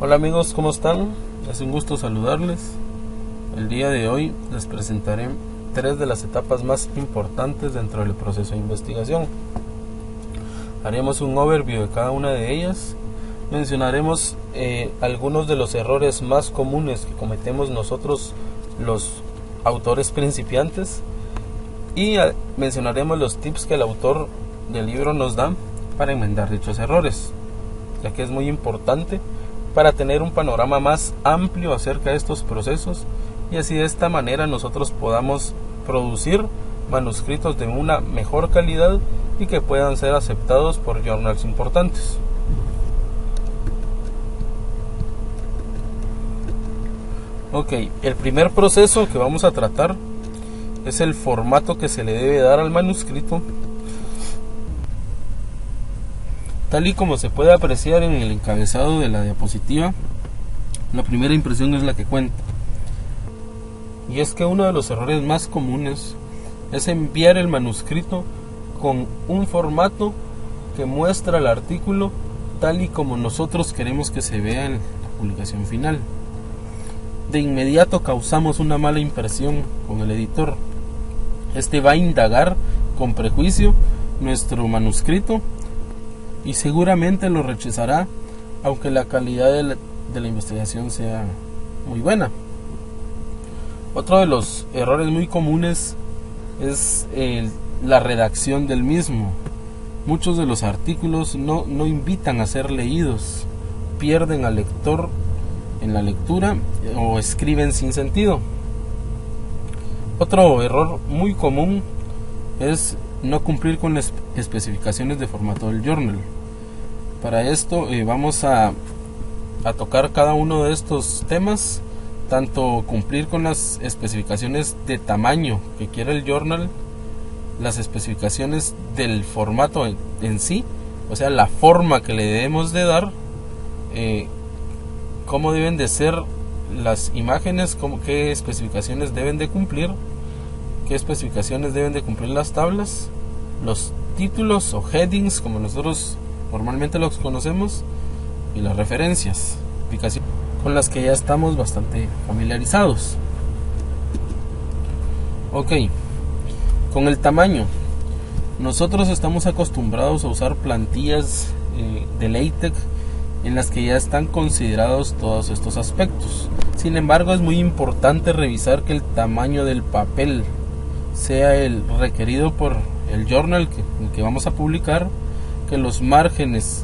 Hola amigos, ¿cómo están? Es un gusto saludarles. El día de hoy les presentaré 3 de las etapas más importantes dentro del proceso de investigación. Haremos un overview de cada una de ellas. Mencionaremos algunos de los errores más comunes que cometemos nosotros los autores principiantes y mencionaremos los tips que el autor del libro nos da para enmendar dichos errores, ya que es muy importante para tener un panorama más amplio acerca de estos procesos y así de esta manera nosotros podamos producir manuscritos de una mejor calidad y que puedan ser aceptados por journals importantes. Ok, el primer proceso que vamos a tratar es el formato que se le debe dar al manuscrito. Tal y como se puede apreciar en el encabezado de la diapositiva, la primera impresión es la que cuenta. Y es que uno de los errores más comunes es enviar el manuscrito con un formato que muestra el artículo tal y como nosotros queremos que se vea en la publicación final. De inmediato causamos una mala impresión con el editor. Este va a indagar con prejuicio nuestro manuscrito y seguramente lo rechazará, aunque la calidad de la investigación sea muy buena. Otro de los errores muy comunes es la redacción del mismo. Muchos de los artículos no invitan a ser leídos, pierden al lector en la lectura o escriben sin sentido. Otro error muy común es no cumplir con las especificaciones de formato del journal. Para esto vamos a tocar cada uno de estos temas, tanto cumplir con las especificaciones de tamaño que quiere el journal, las especificaciones del formato en sí, o sea, la forma que le debemos de dar, cómo deben de ser las imágenes, qué especificaciones deben de cumplir, qué especificaciones deben de cumplir las tablas, los títulos o headings como nosotros normalmente los conocemos y las referencias, con las que ya estamos bastante familiarizados. Ok, con el tamaño, nosotros estamos acostumbrados a usar plantillas de LaTeX en las que ya están considerados todos estos aspectos. Sin embargo, es muy importante revisar que el tamaño del papel sea el requerido por el journal que vamos a publicar, que los márgenes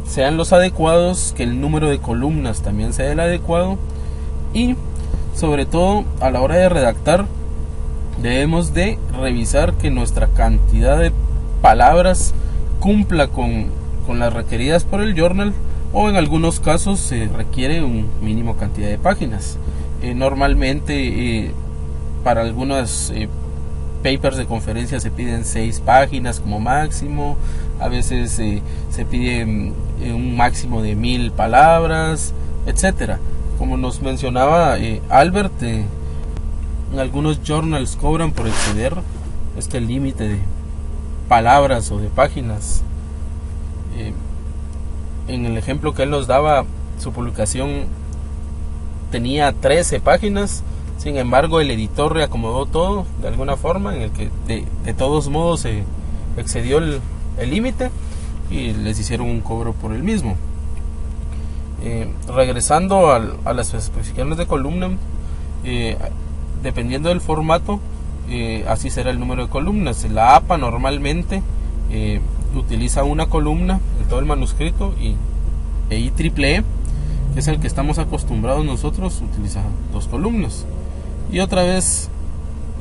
sean los adecuados, que el número de columnas también sea el adecuado y sobre todo a la hora de redactar debemos de revisar que nuestra cantidad de palabras cumpla con las requeridas por el journal, o en algunos casos se requiere un mínimo cantidad de páginas. Normalmente para algunas papers de conferencia se piden 6 páginas como máximo, a veces se pide un máximo de 1000 palabras, etcétera. Como nos mencionaba Albert, en algunos journals cobran por exceder este límite de palabras o de páginas. En el ejemplo que él nos daba, su publicación tenía 13 páginas. Sin embargo, el editor reacomodó todo de alguna forma en el que de todos modos se excedió el límite y les hicieron un cobro por el mismo. Regresando a las especificaciones de columna, dependiendo del formato, así será el número de columnas. La APA normalmente utiliza una columna en todo el manuscrito y IEEE, que es el que estamos acostumbrados nosotros, utiliza 2 columnas. Y otra vez,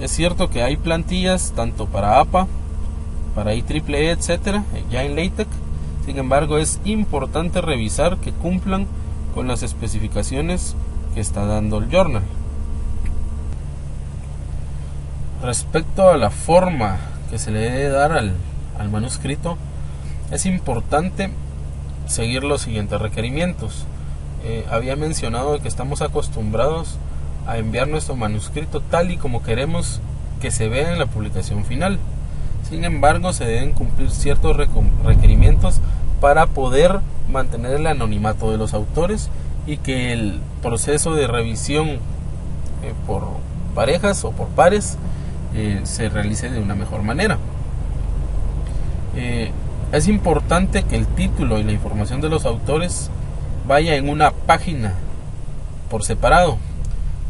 es cierto que hay plantillas tanto para APA, para IEEE, etcétera, ya en LaTeX. Sin embargo, es importante revisar que cumplan con las especificaciones que está dando el journal. Respecto a la forma que se le debe dar al manuscrito, es importante seguir los siguientes requerimientos. Había mencionado que estamos acostumbrados a enviar nuestro manuscrito tal y como queremos que se vea en la publicación final. Sin embargo, se deben cumplir ciertos requerimientos para poder mantener el anonimato de los autores y que el proceso de revisión por parejas o por pares se realice de una mejor manera. Es importante que el título y la información de los autores vaya en una página por separado,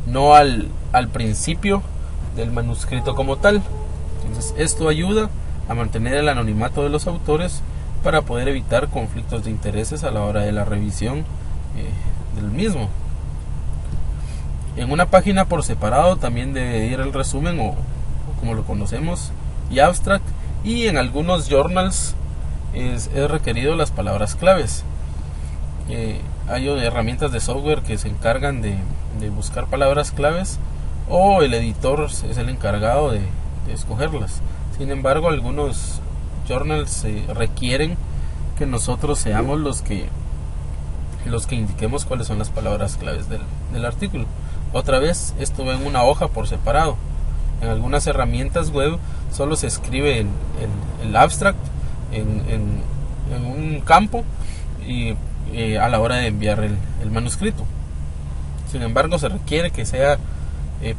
no al principio del manuscrito como tal. Entonces esto ayuda a mantener el anonimato de los autores para poder evitar conflictos de intereses a la hora de la revisión del mismo. En una página por separado también debe ir el resumen o como lo conocemos y abstract, y en algunos journals es requerido las palabras claves. Hay herramientas de software que se encargan de buscar palabras claves, o el editor es el encargado de escogerlas. Sin embargo, algunos journals requieren que nosotros seamos los que indiquemos cuáles son las palabras claves del artículo. Otra vez, esto va en una hoja por separado. En algunas herramientas web solo se escribe el abstract en un campo y a la hora de enviar el manuscrito. Sin embargo, se requiere que sea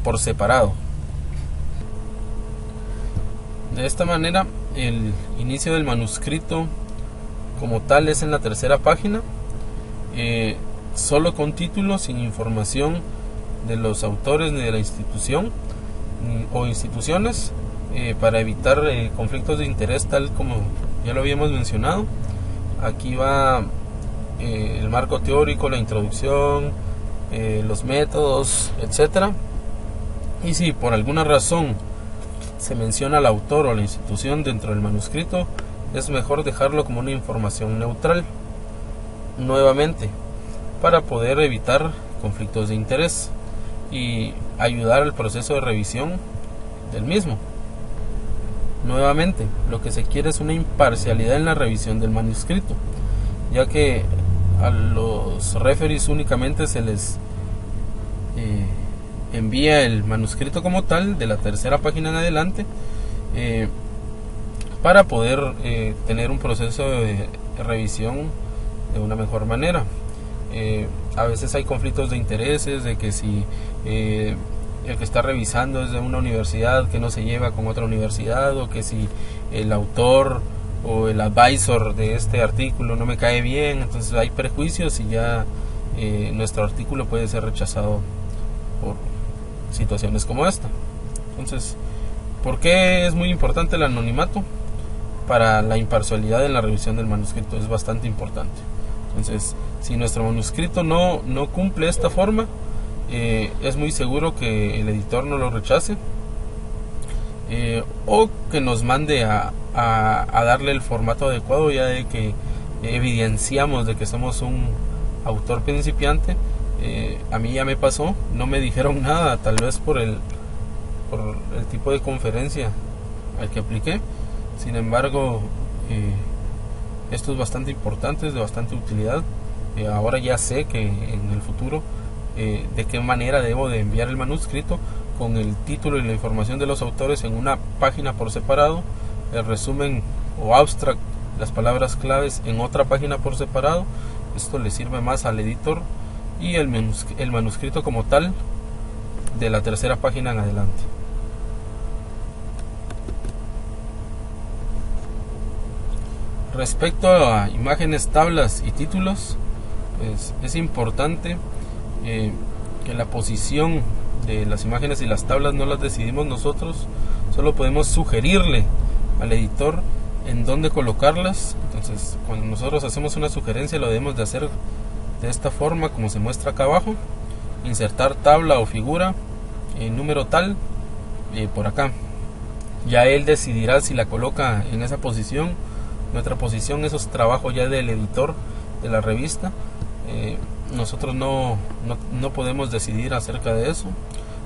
por separado. De esta manera, el inicio del manuscrito como tal es en la tercera página, solo con título, sin información de los autores ni de la institución o instituciones, para evitar conflictos de interés, tal como ya lo habíamos mencionado. Aquí va el marco teórico, la introducción, los métodos, etcétera. Y si por alguna razón se menciona al autor o la institución dentro del manuscrito, es mejor dejarlo como una información neutral, nuevamente, para poder evitar conflictos de interés y ayudar al proceso de revisión del mismo. Nuevamente, lo que se quiere es una imparcialidad en la revisión del manuscrito, ya que a los referees únicamente se les envía el manuscrito como tal, de la tercera página en adelante, para poder tener un proceso de revisión de una mejor manera. A veces hay conflictos de intereses, de que si el que está revisando es de una universidad que no se lleva con otra universidad, o que si el autor o el advisor de este artículo no me cae bien, entonces hay prejuicios y ya nuestro artículo puede ser rechazado por situaciones como esta. Entonces, ¿por qué es muy importante el anonimato? Para la imparcialidad en la revisión del manuscrito es bastante importante. Entonces, si nuestro manuscrito no cumple esta forma, es muy seguro que el editor no lo rechace, o que nos mande a darle el formato adecuado, ya de que evidenciamos de que somos un autor principiante. A mí ya me pasó, no me dijeron nada, tal vez por el tipo de conferencia al que apliqué. Sin embargo, esto es bastante importante, es de bastante utilidad. Ahora ya sé que en el futuro de qué manera debo de enviar el manuscrito, con el título y la información de los autores en una página por separado, el resumen o abstract, las palabras claves en otra página por separado. Esto le sirve más al editor, y el manuscrito como tal de la tercera página en adelante. Respecto a imágenes, tablas y títulos, pues es importante que la posición de las imágenes y las tablas no las decidimos nosotros, solo podemos sugerirle al editor en dónde colocarlas. Entonces, cuando nosotros hacemos una sugerencia, lo debemos de hacer de esta forma como se muestra acá abajo: insertar tabla o figura en número tal, por acá. Ya él decidirá si la coloca en esa posición, en otra posición. Eso es trabajo ya del editor de la revista. Nosotros no podemos decidir acerca de eso.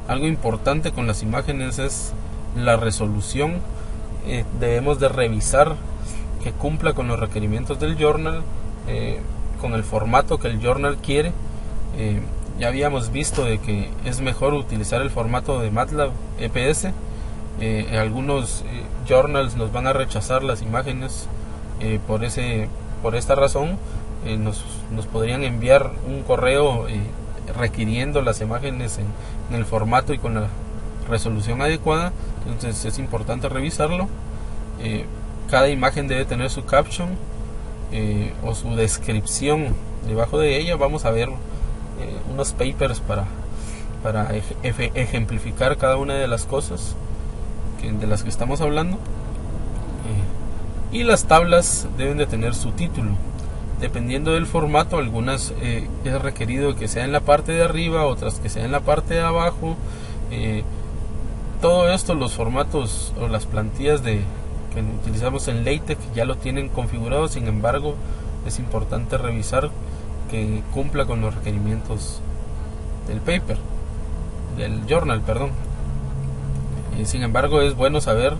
Algo importante con las imágenes es la resolución. Debemos de revisar que cumpla con los requerimientos del journal, con el formato que el journal quiere. Ya habíamos visto de que es mejor utilizar el formato de MATLAB EPS. Algunos journals nos van a rechazar las imágenes por ese por esta razón nos podrían enviar un correo requiriendo las imágenes en el formato y con la resolución adecuada. Entonces es importante revisarlo. Cada imagen debe tener su caption o su descripción debajo de ella. Vamos a ver unos papers para ejemplificar cada una de las cosas de las que estamos hablando. Y las tablas deben de tener su título. Dependiendo del formato, algunas es requerido que sea en la parte de arriba, otras que sea en la parte de abajo. Todo esto, los formatos o las plantillas que utilizamos en LaTeX ya lo tienen configurado. Sin embargo, es importante revisar que cumpla con los requerimientos del paper, del journal, perdón. Sin embargo, es bueno saber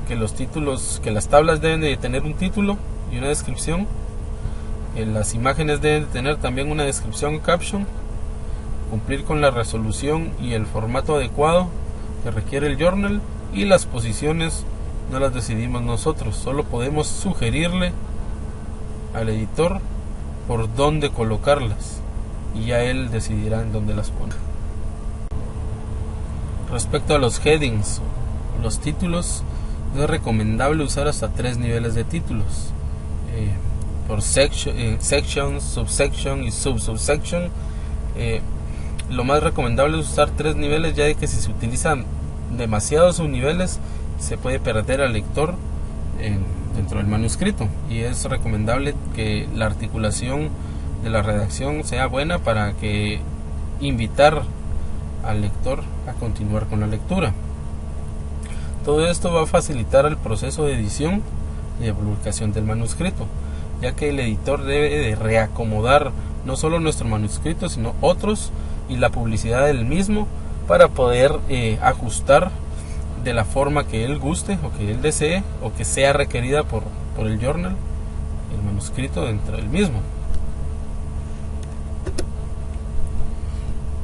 que los títulos, que las tablas deben de tener un título y una descripción. Las imágenes deben tener también una descripción o caption, cumplir con la resolución y el formato adecuado que requiere el journal, y las posiciones no las decidimos nosotros, solo podemos sugerirle al editor por dónde colocarlas y ya él decidirá en dónde las pone. Respecto a los headings, los títulos, es recomendable usar hasta 3 niveles de títulos. Por section, subsection y subsection. Lo más recomendable es usar 3 niveles, ya que si se utilizan demasiados subniveles se puede perder al lector dentro del manuscrito, y es recomendable que la articulación de la redacción sea buena para que invitar al lector a continuar con la lectura. Todo esto va a facilitar el proceso de edición y de publicación del manuscrito, ya que el editor debe de reacomodar no solo nuestro manuscrito, sino otros y la publicidad del mismo para poder ajustar de la forma que él guste o que él desee o que sea requerida por el journal, el manuscrito dentro del mismo.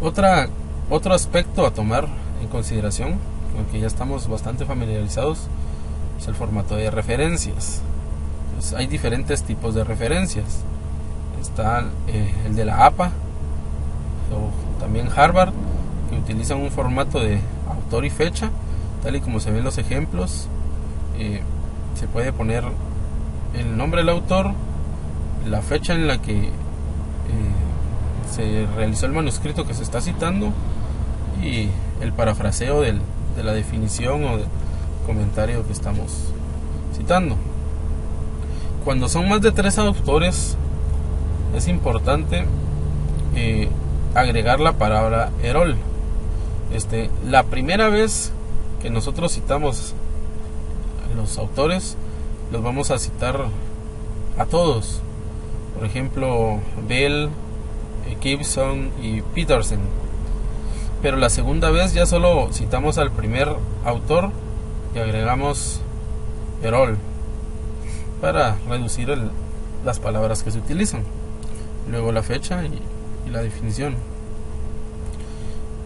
Otro aspecto a tomar en consideración, aunque ya estamos bastante familiarizados, es el formato de referencias. Pues hay diferentes tipos de referencias. Está el de la APA o también Harvard, que utilizan un formato de autor y fecha, tal y como se ven los ejemplos. Se puede poner el nombre del autor, la fecha en la que se realizó el manuscrito que se está citando y el parafraseo de la definición o del comentario que estamos citando. Cuando son más de 3 autores, es importante agregar la palabra herol. La primera vez que nosotros citamos a los autores, los vamos a citar a todos. Por ejemplo, Bell, Gibson y Peterson. Pero la segunda vez ya solo citamos al primer autor y agregamos herol para reducir las palabras que se utilizan. Luego la fecha y la definición.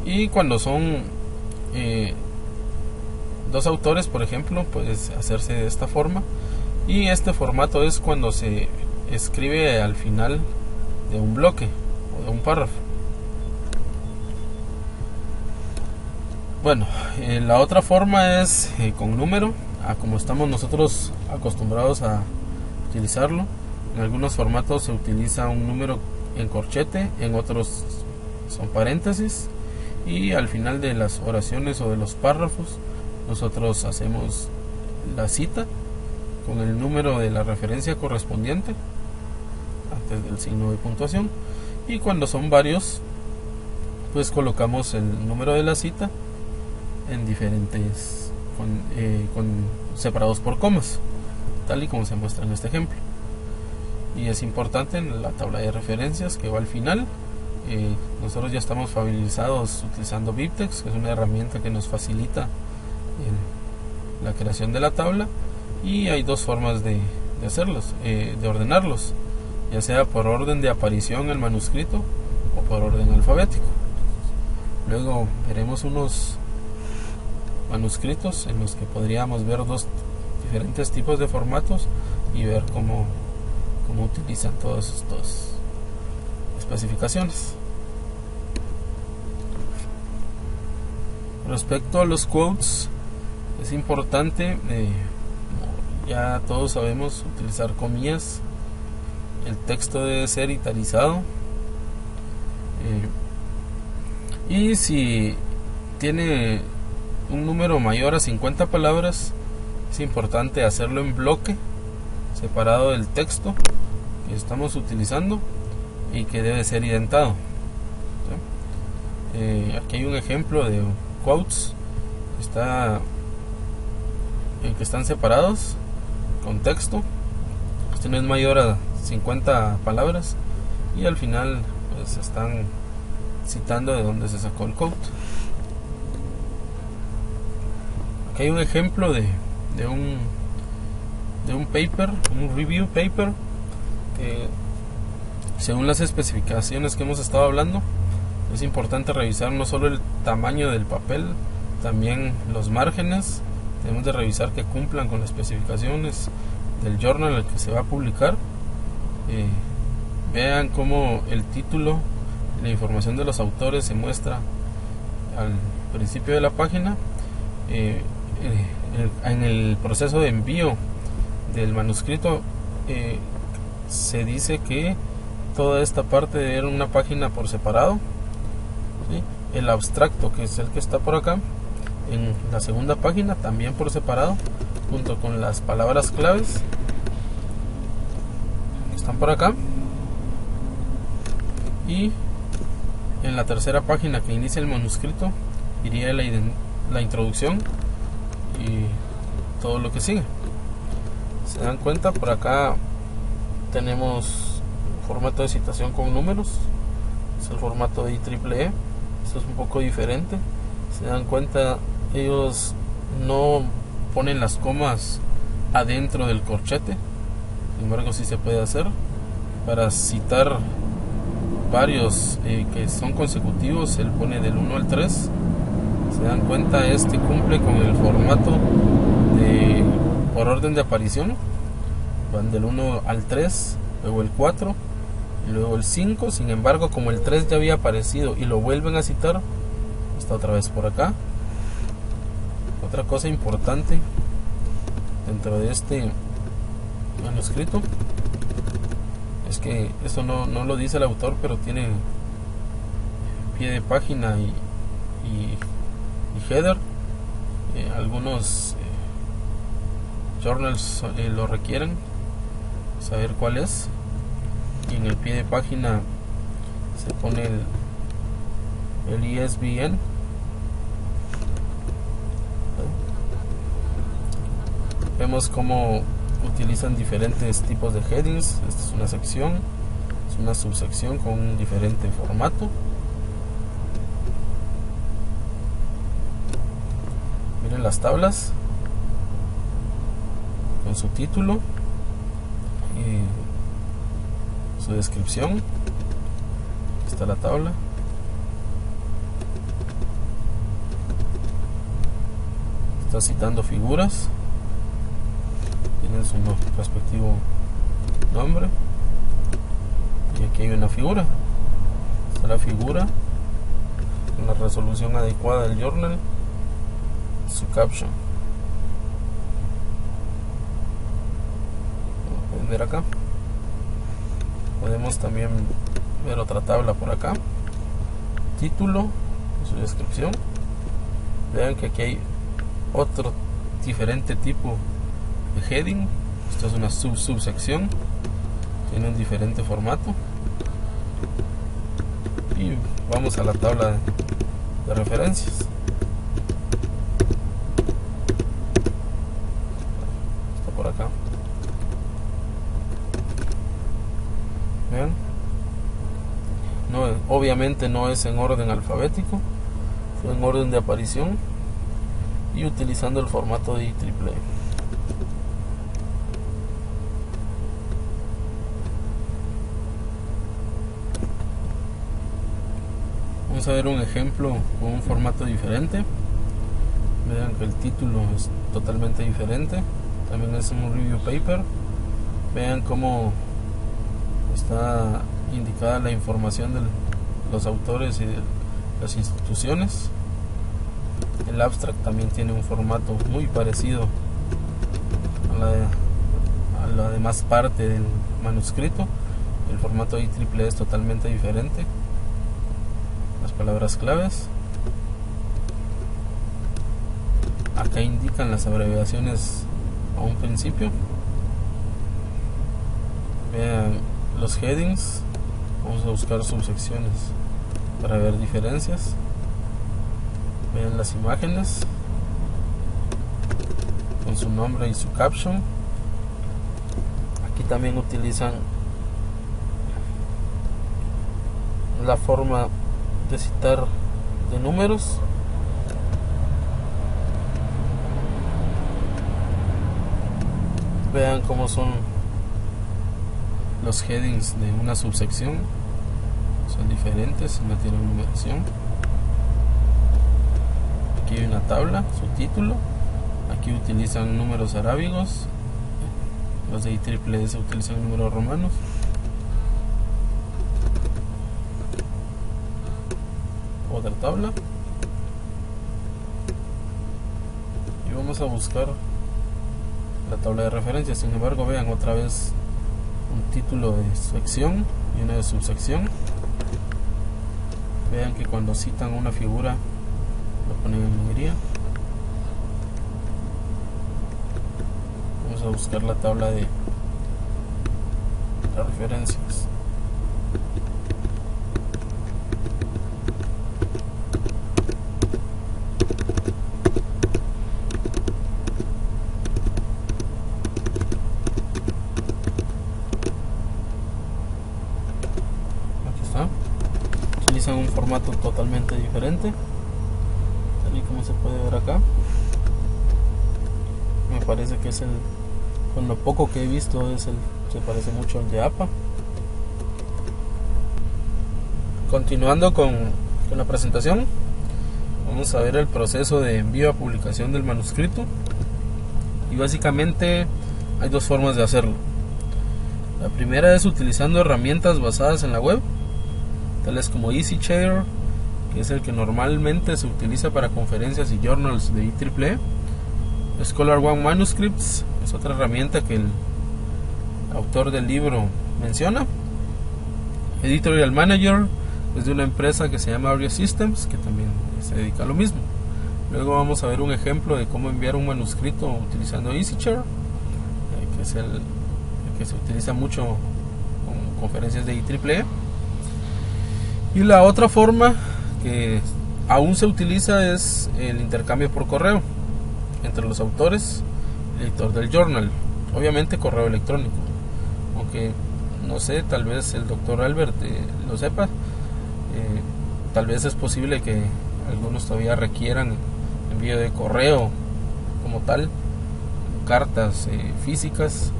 Y cuando son 2 autores, por ejemplo, puede hacerse de esta forma. Y este formato es cuando se escribe al final de un bloque o de un párrafo. Bueno, la otra forma es con número, como estamos nosotros acostumbrados a utilizarlo. En algunos formatos se utiliza un número en corchete, en otros son paréntesis, y al final de las oraciones o de los párrafos nosotros hacemos la cita con el número de la referencia correspondiente antes del signo de puntuación, y cuando son varios pues colocamos el número de la cita en diferentes separados por comas, tal y como se muestra en este ejemplo. Y es importante en la tabla de referencias que va al final. Nosotros ya estamos familiarizados utilizando BibTeX, que es una herramienta que nos facilita la creación de la tabla, y hay 2 formas de hacerlos, de ordenarlos, ya sea por orden de aparición en el manuscrito o por orden alfabético. Luego veremos unos manuscritos en los que podríamos ver 2 diferentes tipos de formatos y ver cómo cómo utilizan todas estas especificaciones. Respecto a los quotes, es importante, ya todos sabemos utilizar comillas. El texto debe ser italicado, y si tiene un número mayor a 50 palabras, es importante hacerlo en bloque separado del texto que estamos utilizando y que debe ser indentado. Aquí hay un ejemplo de quotes que están separados con texto. Este no es mayor a 50 palabras y al final pues están citando de dónde se sacó el quote. Aquí hay un ejemplo de un paper, un review paper, que según las especificaciones que hemos estado hablando, es importante revisar no solo el tamaño del papel, también los márgenes. Tenemos de revisar que cumplan con las especificaciones del journal al que se va a publicar. Vean cómo el título, la información de los autores se muestra al principio de la página. En el proceso de envío del manuscrito se dice que toda esta parte debe ir en una página por separado, ¿sí? El abstracto, que es el que está por acá, en la segunda página también por separado, junto con las palabras claves que están por acá, y en la tercera página que inicia el manuscrito iría la introducción y todo lo que sigue. Se dan cuenta, por acá tenemos formato de citación con números, es el formato de IEEE. Esto es un poco diferente. Se dan cuenta, ellos no ponen las comas adentro del corchete, sin embargo sí se puede hacer para citar varios que son consecutivos. Él pone del 1 al 3. Se dan cuenta, este cumple con el formato por orden de aparición. Van del 1 al 3, luego el 4 y luego el 5. Sin embargo, como el 3 ya había aparecido y lo vuelven a citar, está otra vez por acá. Otra cosa importante dentro de este manuscrito es que esto no lo dice el autor, pero tiene pie de página y header. Algunos journals lo requieren saber cuál es, y en el pie de página se pone el ISBN. Vemos cómo utilizan diferentes tipos de headings. Esta es una sección, es una subsección con un diferente formato. Miren las tablas con su título y su descripción. Aquí está la tabla. Está citando figuras, tienen su respectivo nombre, y aquí hay una figura. Está la figura con la resolución adecuada del journal, su caption. Como pueden ver acá, podemos también ver otra tabla por acá, título y su descripción. Vean que aquí hay otro diferente tipo de heading. Esto es una subsección, tiene un diferente formato. Y vamos a la tabla de referencias. Está por acá. Vean, obviamente no es en orden alfabético, fue en orden de aparición y utilizando el formato de IEEE. Vamos a ver un ejemplo con un formato diferente. Vean que el título es totalmente diferente, también es un review paper. Vean cómo está indicada la información de los autores y de las instituciones. El abstract también tiene un formato muy parecido a la demás parte del manuscrito. El formato IEEE es totalmente diferente. Las palabras claves. Acá indican las abreviaciones a un principio. Vean los headings. Vamos a buscar subsecciones para ver diferencias. Vean las imágenes con su nombre y su caption. Aquí también utilizan la forma de citar de números. Vean cómo son los headings de una subsección. Son diferentes, no tienen numeración. Aquí hay una tabla, su título. Aquí utilizan números arábigos. Los de IEEE se utilizan números romanos. Otra tabla. Y vamos a buscar la tabla de referencia. Sin embargo, vean otra vez un título de sección y una de subsección. Vean que cuando citan una figura lo ponen en negrilla. Vamos a buscar la tabla de las referencias. Utilizan un formato totalmente diferente, tal y como se puede ver acá. Me parece que es con lo poco que he visto, se parece mucho al de APA. Continuando con la presentación, vamos a ver el proceso de envío a publicación del manuscrito. Y básicamente hay dos formas de hacerlo. La primera es utilizando herramientas basadas en la web, tales como EasyShare, que es el que normalmente se utiliza para conferencias y journals de IEEE. ScholarOne Manuscripts es otra herramienta que el autor del libro menciona. Editorial Manager es de una empresa que se llama Audio Systems, que también se dedica a lo mismo. Luego vamos a ver un ejemplo de cómo enviar un manuscrito utilizando EasyShare, que es el que se utiliza mucho en conferencias de IEEE. Y la otra forma que aún se utiliza es el intercambio por correo entre los autores y el editor del journal. Obviamente correo electrónico, aunque no sé, tal vez el doctor Albert lo sepa. Tal vez es posible que algunos todavía requieran envío de correo como tal, cartas físicas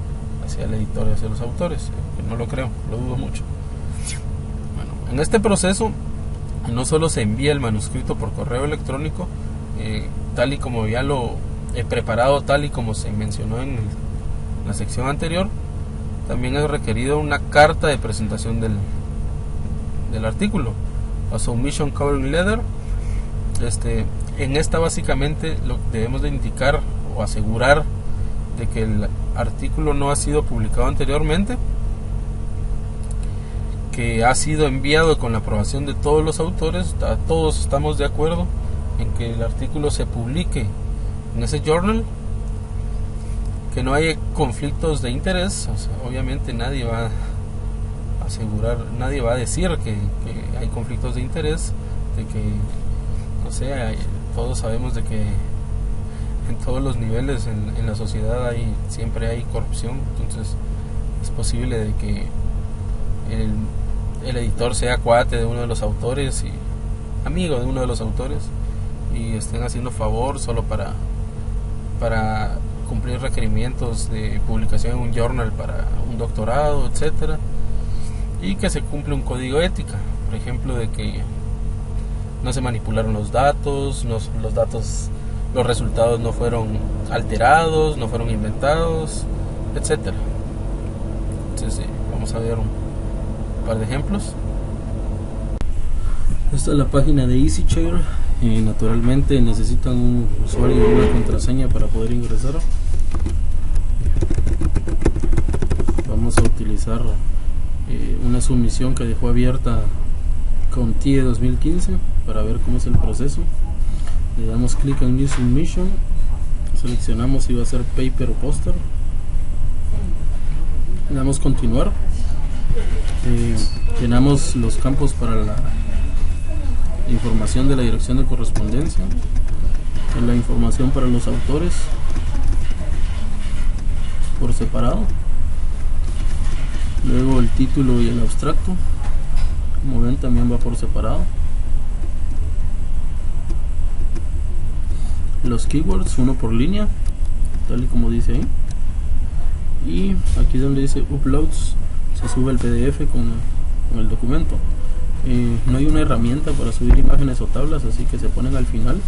hacia el editor y hacia los autores, que no lo creo, lo dudo mucho. En este proceso no solo se envía el manuscrito por correo electrónico, tal y como ya lo he preparado, tal y como se mencionó en la sección anterior, también es requerido una carta de presentación del artículo, a Submission Covering Letter. En esta básicamente lo que debemos de indicar o asegurar de que el artículo no ha sido publicado anteriormente, que ha sido enviado con la aprobación de todos los autores. Todos estamos de acuerdo en que el artículo se publique en ese journal, que no haya conflictos de interés. O sea, obviamente nadie va a asegurar, nadie va a decir que hay conflictos de interés, de que, no sé, todos sabemos de que en todos los niveles en la sociedad siempre hay corrupción. Entonces es posible de que el editor sea cuate de uno de los autores y amigo de uno de los autores y estén haciendo favor solo para cumplir requerimientos de publicación en un journal para un doctorado, etcétera, y que se cumple un código ética, por ejemplo, de que no se manipularon los datos, los resultados no fueron alterados, no fueron inventados, etcétera. Entonces vamos a ver par de ejemplos. Esta es la página de EasyShare. Naturalmente necesitan un usuario y una contraseña para poder ingresar. Vamos a utilizar una sumisión que dejó abierta con TIE 2015 para ver cómo es el proceso. Le damos clic en New Submission, seleccionamos si va a ser paper o póster, le damos continuar, llenamos los campos para la información de la dirección de correspondencia, la información para los autores por separado, luego el título y el abstracto, como ven también va por separado, los keywords uno por línea, tal y como dice ahí, y aquí donde dice uploads se sube el PDF con el documento. No hay una herramienta para subir imágenes o tablas, así que se ponen al final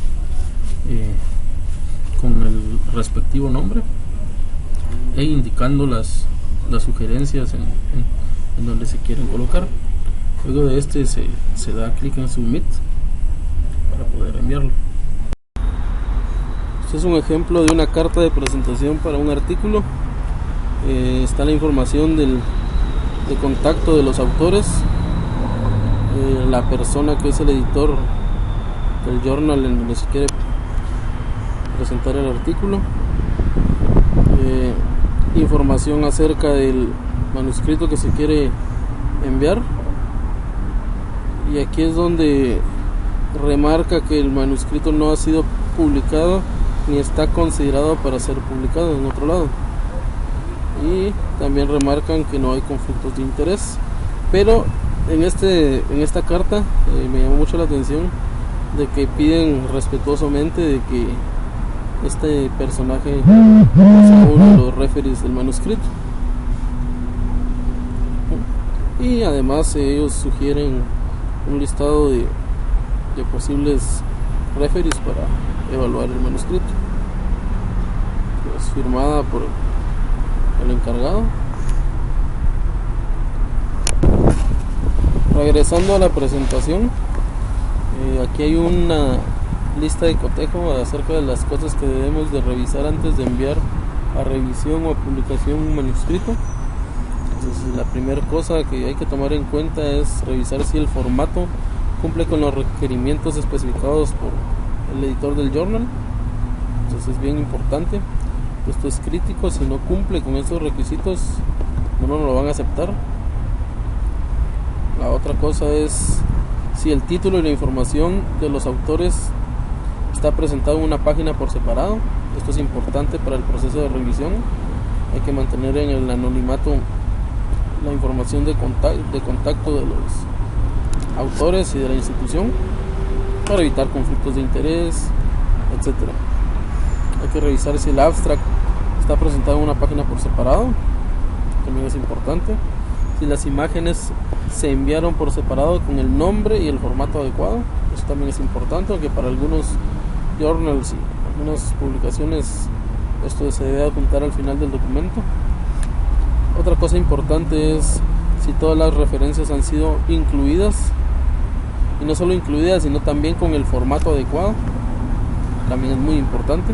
con el respectivo nombre e indicando las sugerencias en donde se quieren colocar. Luego de este se da clic en Submit para poder enviarlo. Este es un ejemplo de una carta de presentación para un artículo. Está la información de contacto de los autores, la persona que es el editor del journal en donde se quiere presentar el artículo, información acerca del manuscrito que se quiere enviar, y aquí es donde remarca que el manuscrito no ha sido publicado ni está considerado para ser publicado en otro lado, y también remarcan que no hay conflictos de interés. Pero en esta carta me llamó mucho la atención de que piden respetuosamente de que este personaje sea uno de los referees del manuscrito, y además ellos sugieren un listado de posibles referees para evaluar el manuscrito, es firmada por el encargado. Regresando a la presentación, aquí hay una lista de cotejo acerca de las cosas que debemos de revisar antes de enviar a revisión o a publicación un manuscrito. Entonces, la primera cosa que hay que tomar en cuenta es revisar si el formato cumple con los requerimientos especificados por el editor del journal. Entonces es bien importante, esto es crítico. Si no cumple con esos requisitos, no lo van a aceptar. La otra cosa es si el título y la información de los autores está presentado en una página por separado. Esto es importante para el proceso de revisión. Hay que mantener en el anonimato la información de contacto de los autores y de la institución para evitar conflictos de interés, etcétera. Hay que revisar si el abstract está presentado en una página por separado, también es importante. Si las imágenes se enviaron por separado con el nombre y el formato adecuado, eso también es importante, aunque para algunos journals y algunas publicaciones esto se debe apuntar al final del documento. Otra cosa importante es si todas las referencias han sido incluidas, y no solo incluidas, sino también con el formato adecuado, también es muy importante.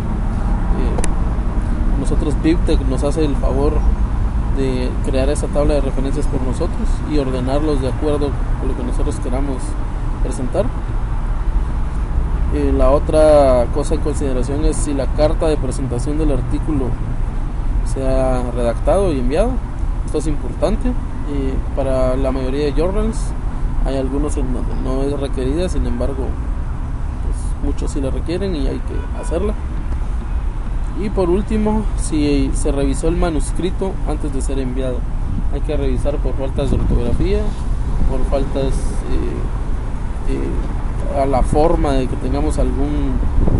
Nosotros BibTeX nos hace el favor de crear esa tabla de referencias por nosotros y ordenarlos de acuerdo con lo que nosotros queramos presentar. La otra cosa en consideración es si la carta de presentación del artículo se ha redactado y enviado. Esto es importante. Para la mayoría de journals hay algunos en donde no es requerida, sin embargo pues muchos sí la requieren y hay que hacerla. Y por último, si se revisó el manuscrito antes de ser enviado, hay que revisar por faltas de ortografía, por faltas a la forma de que tengamos algún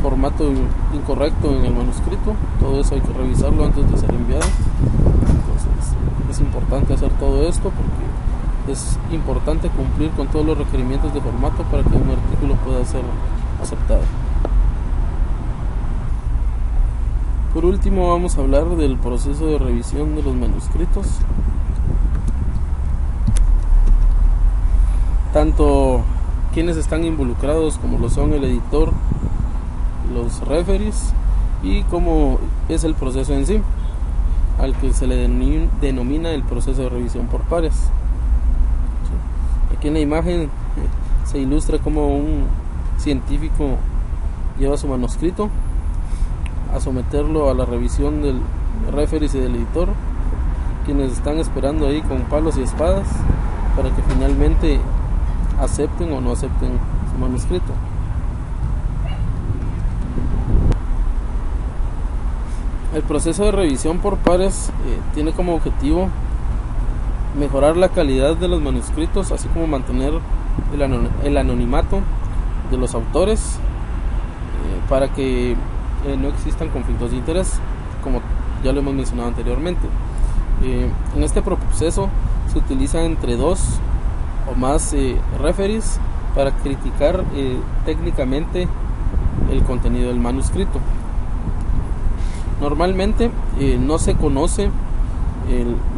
formato incorrecto en el manuscrito. Todo eso hay que revisarlo antes de ser enviado. Entonces es importante hacer todo esto porque es importante cumplir con todos los requerimientos de formato para que un artículo pueda ser aceptado. Por último, vamos a hablar del proceso de revisión de los manuscritos. tanto quienes están involucrados como lo son el editor, los referees y cómo es el proceso en sí, al que se le denomina el proceso de revisión por pares. Aquí en la imagen se ilustra cómo un científico lleva su manuscrito a someterlo a la revisión del referee y del editor, quienes están esperando ahí con palos y espadas para que finalmente acepten o no acepten su manuscrito. El proceso de revisión por pares tiene como objetivo mejorar la calidad de los manuscritos, así como mantener el anonimato de los autores, para que no existan conflictos de interés, como ya lo hemos mencionado anteriormente. En este proceso se utiliza entre 2 o más referees para criticar técnicamente el contenido del manuscrito. Normalmente no se conoce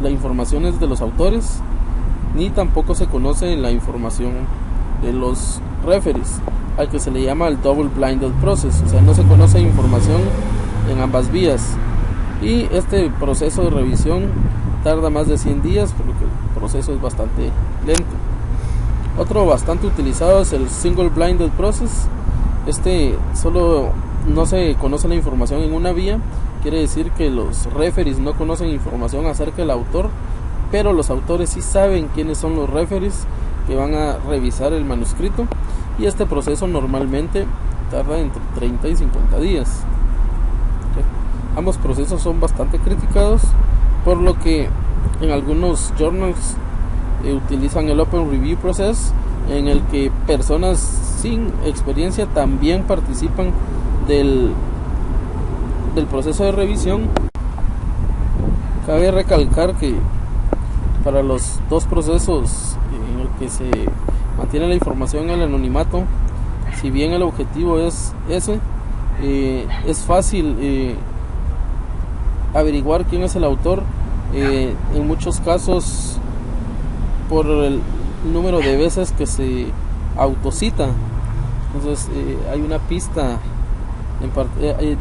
la información de los autores, ni tampoco se conoce la información de los referees, al que se le llama el double blinded process, o sea, no se conoce información en ambas vías, y este proceso de revisión tarda más de 100 días, por lo que el proceso es bastante lento. Otro bastante utilizado es el single blinded process. Solo no se conoce la información en una vía, quiere decir que los referees no conocen información acerca del autor, pero los autores sí saben quiénes son los referees que van a revisar el manuscrito, y este proceso normalmente tarda entre 30 y 50 días. Ambos procesos son bastante criticados, por lo que en algunos journals utilizan el Open Review Process, en el que personas sin experiencia también participan del proceso de revisión. Cabe recalcar que para los dos procesos en el que se mantiene la información en el anonimato, si bien el objetivo es ese, es fácil averiguar quién es el autor, en muchos casos por el número de veces que se autocita. Entonces hay una pista,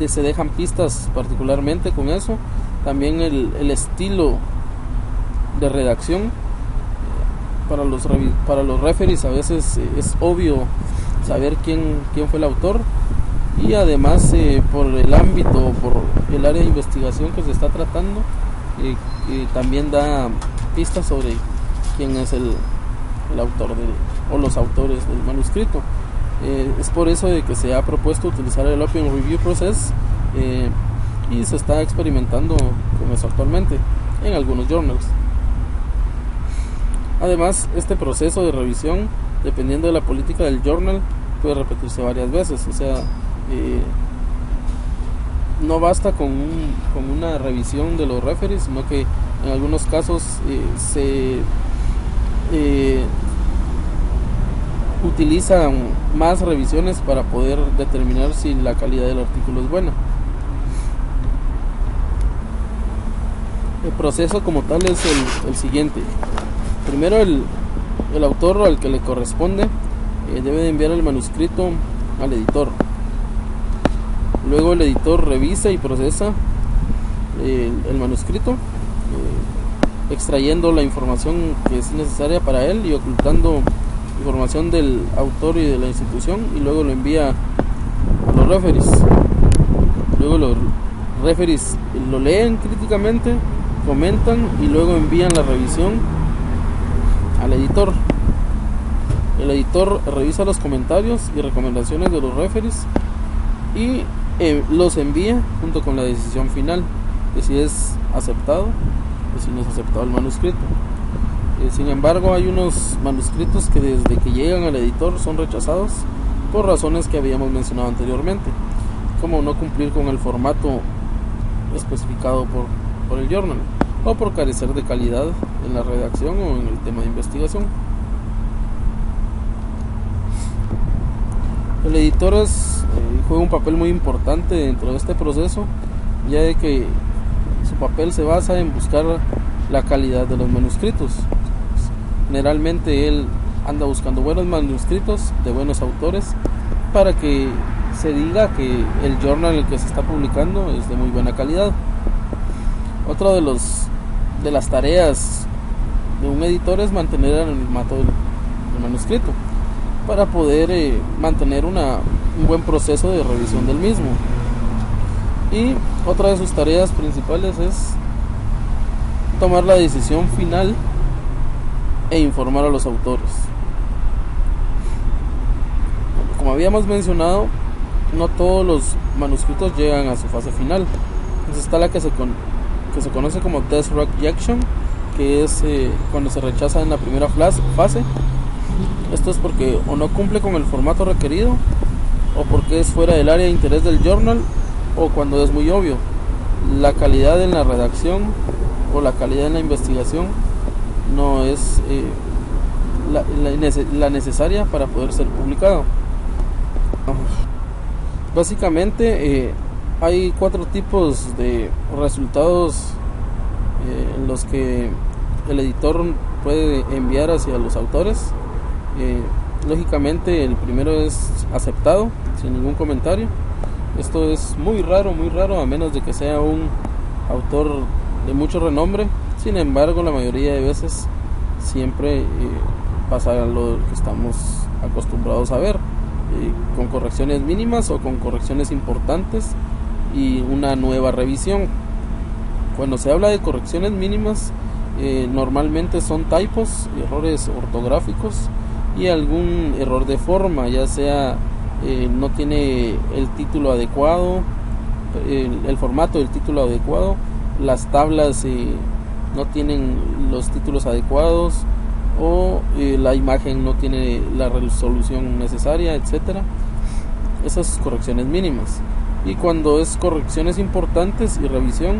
se dejan pistas particularmente con eso. También el estilo de redacción para los referees a veces es obvio saber quién fue el autor, y además por el ámbito, por el área de investigación que se está tratando, también da pistas sobre quién es el autor o los autores del manuscrito. Es por eso de que se ha propuesto utilizar el Open Review Process, y se está experimentando con eso actualmente en algunos journals. Además, este proceso de revisión, dependiendo de la política del journal, puede repetirse varias veces. O sea, no basta con una revisión de los referees, sino que en algunos casos se utilizan más revisiones para poder determinar si la calidad del artículo es buena. El proceso como tal es el siguiente. Primero el autor al que le corresponde debe de enviar el manuscrito al editor. Luego el editor revisa y procesa el manuscrito, extrayendo la información que es necesaria para él y ocultando información del autor y de la institución, y luego lo envía a los referees. Luego los referees lo leen críticamente, comentan y luego envían la revisión al editor. El editor revisa los comentarios y recomendaciones de los referees y los envía junto con la decisión final de si es aceptado o si no es aceptado el manuscrito. Sin embargo, hay unos manuscritos que desde que llegan al editor son rechazados por razones que habíamos mencionado anteriormente, como no cumplir con el formato especificado por el journal, o por carecer de calidad en la redacción o en el tema de investigación. El editor juega un papel muy importante dentro de este proceso, ya de que su papel se basa en buscar la calidad de los manuscritos. Generalmente él anda buscando buenos manuscritos de buenos autores para que se diga que el journal en el que se está publicando es de muy buena calidad. Otra de las tareas de un editor es mantener el anonimato del manuscrito para poder mantener un buen proceso de revisión del mismo. Y otra de sus tareas principales es tomar la decisión final e informar a los autores. Como habíamos mencionado, no todos los manuscritos llegan a su fase final. Entonces está la que se conoce como test rejection, que es cuando se rechaza en la primera fase. Esto es porque o no cumple con el formato requerido, o porque es fuera del área de interés del journal, o cuando es muy obvio. La calidad en la redacción o la calidad en la investigación no es la necesaria para poder ser publicado. Básicamente hay 4 tipos de resultados en los que el editor puede enviar hacia los autores. Lógicamente el primero es aceptado sin ningún comentario. Esto es muy raro, a menos de que sea un autor de mucho renombre. Sin embargo, la mayoría de veces siempre pasa lo que estamos acostumbrados a ver, con correcciones mínimas o con correcciones importantes y una nueva revisión. Cuando se habla de correcciones mínimas, normalmente son typos, errores ortográficos y algún error de forma, ya sea no tiene el título adecuado, el formato del título adecuado, las tablas no tienen los títulos adecuados, o la imagen no tiene la resolución necesaria, etcétera. Esas correcciones mínimas. Y cuando es correcciones importantes y revisión,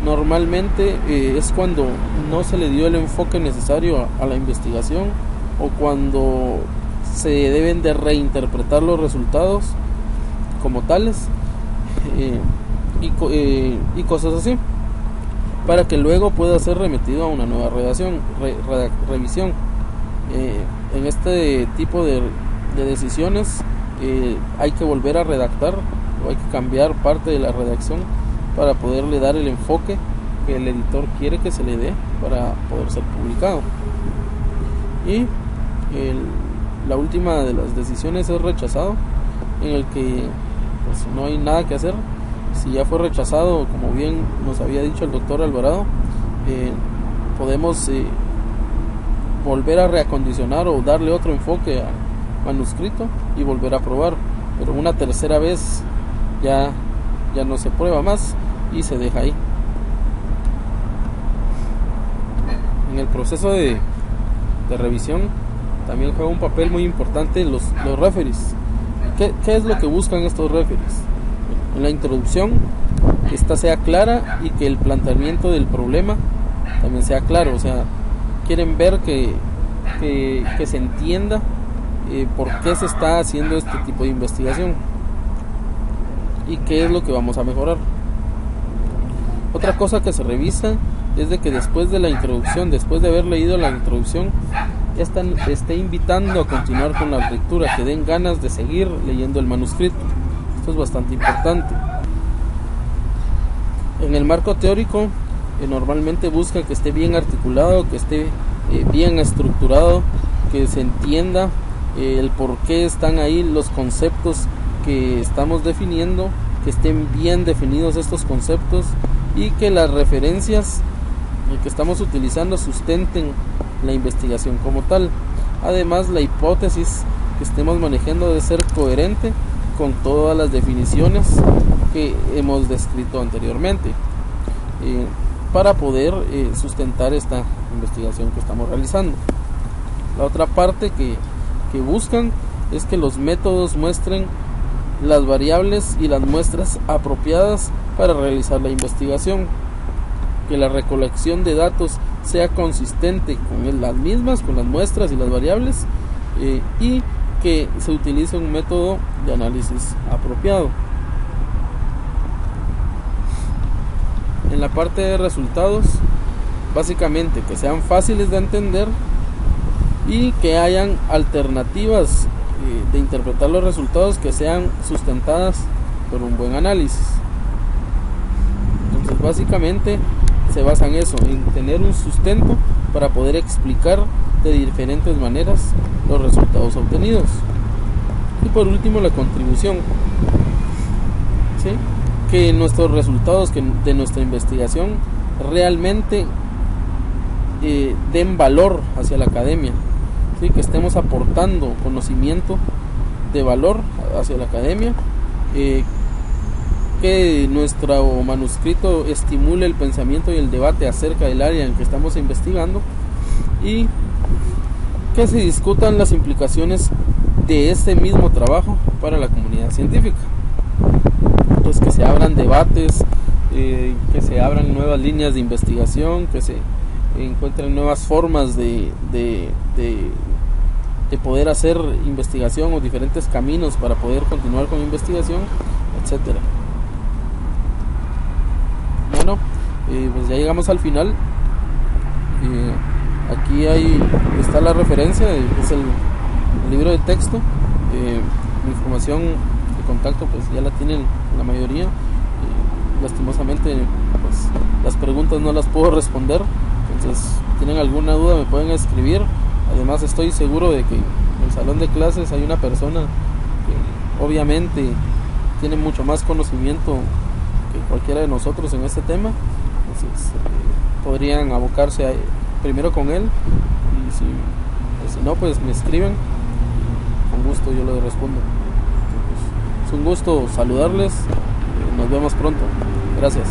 normalmente es cuando no se le dio el enfoque necesario a la investigación, o cuando se deben de reinterpretar los resultados como tales, y cosas así, para que luego pueda ser remitido a una nueva revisión. En este tipo de decisiones hay que volver a redactar, o hay que cambiar parte de la redacción para poderle dar el enfoque que el editor quiere que se le dé para poder ser publicado. Y la última de las decisiones es rechazado, en el que pues no hay nada que hacer. Si ya fue rechazado, como bien nos había dicho el doctor Alvarado, podemos volver a reacondicionar o darle otro enfoque al manuscrito y volver a probar, pero una tercera vez ya no se prueba más y se deja ahí. En el proceso de revisión también juega un papel muy importante los referees. ¿Qué es lo que buscan estos referees? En la introducción, que esta sea clara y que el planteamiento del problema también sea claro. O sea, quieren ver que se entienda por qué se está haciendo este tipo de investigación y qué es lo que vamos a mejorar. Otra cosa que se revisa es de que después de la introducción, después de haber leído la introducción, esté invitando a continuar con la lectura, que den ganas de seguir leyendo el manuscrito. Esto es bastante importante. En el marco teórico, normalmente busca que esté bien articulado, que esté bien estructurado, que se entienda el por qué están ahí los conceptos que estamos definiendo, que estén bien definidos estos conceptos y que las referencias que estamos utilizando sustenten la investigación como tal. Además, la hipótesis que estemos manejando debe ser coherente con todas las definiciones que hemos descrito anteriormente, para poder sustentar esta investigación que estamos realizando. La otra parte que buscan es que los métodos muestren las variables y las muestras apropiadas para realizar la investigación, que la recolección de datos sea consistente con las mismas, con las muestras y las variables, y que se utilice un método de análisis apropiado. En la parte de resultados, básicamente que sean fáciles de entender, y que hayan alternativas de interpretar los resultados que sean sustentadas por un buen análisis. Entonces básicamente se basa en eso, en tener un sustento para poder explicar de diferentes maneras los resultados obtenidos. Y por último, la contribución, ¿sí? Que nuestros resultados de nuestra investigación realmente den valor hacia la academia, ¿sí? Que estemos aportando conocimiento de valor hacia la academia, que nuestro manuscrito estimule el pensamiento y el debate acerca del área en que estamos investigando, y que se discutan las implicaciones de este mismo trabajo para la comunidad científica. Entonces, que se abran debates, que se abran nuevas líneas de investigación, que se encuentren nuevas formas de poder hacer investigación, o diferentes caminos para poder continuar con investigación, etcétera. Bueno, pues ya llegamos al final. Aquí está la referencia, es el libro de texto. Mi información de contacto pues ya la tienen la mayoría. Lastimosamente pues las preguntas no las puedo responder, entonces si tienen alguna duda me pueden escribir. Además estoy seguro de que en el salón de clases hay una persona que obviamente tiene mucho más conocimiento que cualquiera de nosotros en este tema. Entonces podrían abocarse primero con él, y si no, pues me escriben, con gusto yo les respondo. Entonces, es un gusto saludarles, nos vemos pronto, gracias.